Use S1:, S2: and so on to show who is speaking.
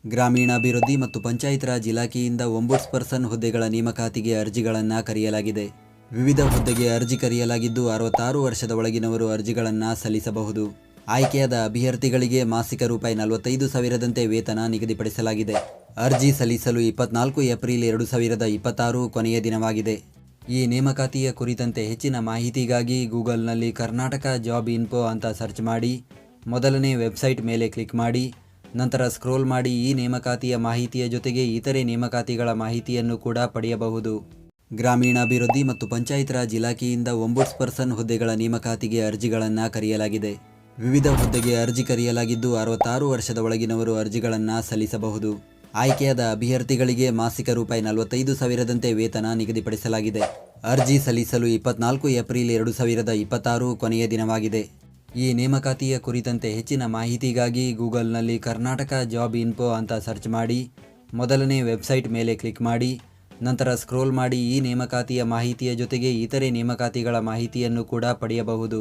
S1: ಗ್ರಾಮೀಣಾಭಿವೃದ್ಧಿ ಮತ್ತು ಪಂಚಾಯತ್ ರಾಜ್ ಇಲಾಖೆಯಿಂದ ಒಂಬುಡ್ಸ್ಪರ್ಸನ್ ಹುದ್ದೆಗಳ ನೇಮಕಾತಿಗೆ ಅರ್ಜಿಗಳನ್ನು ಕರೆಯಲಾಗಿದೆ. ವಿವಿಧ ಹುದ್ದೆಗೆ ಅರ್ಜಿ ಕರೆಯಲಾಗಿದ್ದು 66 ವರ್ಷದ ಒಳಗಿನವರು ಅರ್ಜಿಗಳನ್ನು ಸಲ್ಲಿಸಬಹುದು. ಆಯ್ಕೆಯಾದ ಅಭ್ಯರ್ಥಿಗಳಿಗೆ ಮಾಸಿಕ ರೂಪಾಯಿ 45,000ದಂತೆ ವೇತನ ನಿಗದಿಪಡಿಸಲಾಗಿದೆ. ಅರ್ಜಿ ಸಲ್ಲಿಸಲು 24 ಏಪ್ರಿಲ್ 2026 ಕೊನೆಯ ದಿನವಾಗಿದೆ. ಈ ನೇಮಕಾತಿಯ ಕುರಿತಂತೆ ಹೆಚ್ಚಿನ ಮಾಹಿತಿಗಾಗಿ ಗೂಗಲ್ನಲ್ಲಿ ಕರ್ನಾಟಕ ಜಾಬ್ ಇನ್ಫೋ ಅಂತ ಸರ್ಚ್ ಮಾಡಿ, ಮೊದಲನೇ ವೆಬ್ಸೈಟ್ ಮೇಲೆ ಕ್ಲಿಕ್ ಮಾಡಿ, ನಂತರ ಸ್ಕ್ರೋಲ್ ಮಾಡಿ ಈ ನೇಮಕಾತಿಯ ಮಾಹಿತಿಯ ಜೊತೆಗೆ ಇತರೆ ನೇಮಕಾತಿಗಳ ಮಾಹಿತಿಯನ್ನು ಕೂಡ ಪಡೆಯಬಹುದು. ಗ್ರಾಮೀಣಾಭಿವೃದ್ಧಿ ಮತ್ತು ಪಂಚಾಯತ್ ರಾಜ್ ಇಲಾಖೆಯಿಂದ ಒಂಬುಡ್ಸ್ಪರ್ಸನ್ ಹುದ್ದೆಗಳ ನೇಮಕಾತಿಗೆ ಅರ್ಜಿಗಳನ್ನು ಕರೆಯಲಾಗಿದೆ. ವಿವಿಧ ಹುದ್ದೆಗೆ ಅರ್ಜಿ ಕರೆಯಲಾಗಿದ್ದು 66 ವರ್ಷದ ಒಳಗಿನವರು ಅರ್ಜಿಗಳನ್ನು ಸಲ್ಲಿಸಬಹುದು. ಆಯ್ಕೆಯಾದ ಅಭ್ಯರ್ಥಿಗಳಿಗೆ ಮಾಸಿಕ ರೂಪಾಯಿ 45,000ದಂತೆ ವೇತನ ನಿಗದಿಪಡಿಸಲಾಗಿದೆ. ಅರ್ಜಿ ಸಲ್ಲಿಸಲು 24 ಏಪ್ರಿಲ್ 2026 ಕೊನೆಯ ದಿನವಾಗಿದೆ. ಈ ನೇಮಕಾತಿಯ ಕುರಿತಂತೆ ಹೆಚ್ಚಿನ ಮಾಹಿತಿಗಾಗಿ ಗೂಗಲ್ನಲ್ಲಿ ಕರ್ನಾಟಕ ಜಾಬ್ ಇನ್ಫೋ ಅಂತ ಸರ್ಚ್ ಮಾಡಿ, ಮೊದಲನೇ ವೆಬ್ಸೈಟ್ ಮೇಲೆ ಕ್ಲಿಕ್ ಮಾಡಿ, ನಂತರ ಸ್ಕ್ರೋಲ್ ಮಾಡಿ ಈ ನೇಮಕಾತಿಯ ಮಾಹಿತಿಯ ಜೊತೆಗೆ ಇತರೆ ನೇಮಕಾತಿಗಳ ಮಾಹಿತಿಯನ್ನು ಕೂಡ ಪಡೆಯಬಹುದು.